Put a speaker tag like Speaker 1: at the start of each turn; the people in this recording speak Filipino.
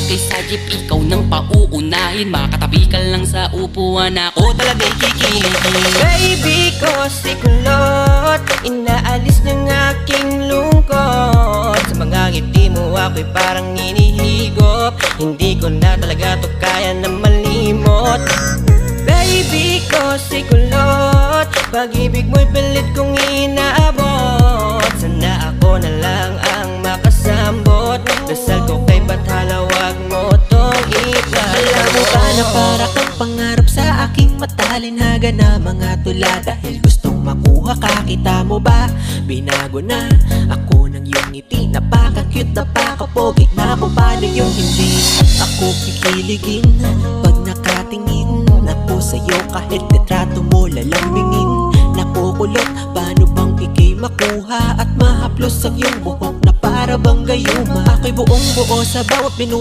Speaker 1: kaysa jeep, ikaw nang pauunahin. Makatabi ka lang sa upuan, ako talaga'y kikiligin.
Speaker 2: Baby ko si kulot, inaalis ng aking lungkot. Sa mga ngiti mo ako'y parang inihigop, hindi ko na talaga to kaya na malimot. Baby ko si kulot, pag-ibig mo'y pilit kong inaabot. Sana ako na lang ang makasambot, dasal ko kay Bathala, wag mo tong iba.
Speaker 3: Alam mo ba na para kang pangarap sa aking matalinhaga na mga tula. Dahil gustong makuha ka, kita mo ba? Binago na ako ng iyong ngiti, napaka-cute, napaka-pogi. Na kung paano yung hindi ako kikiligin pag nakatingin ako sa'yo, kahit litrato mo lalambingin. Nakukulot, paano bang ikay makuha at mahaplos ang iyong buhok na para bang gayuma? Ako'y buong buo sa bawat minuto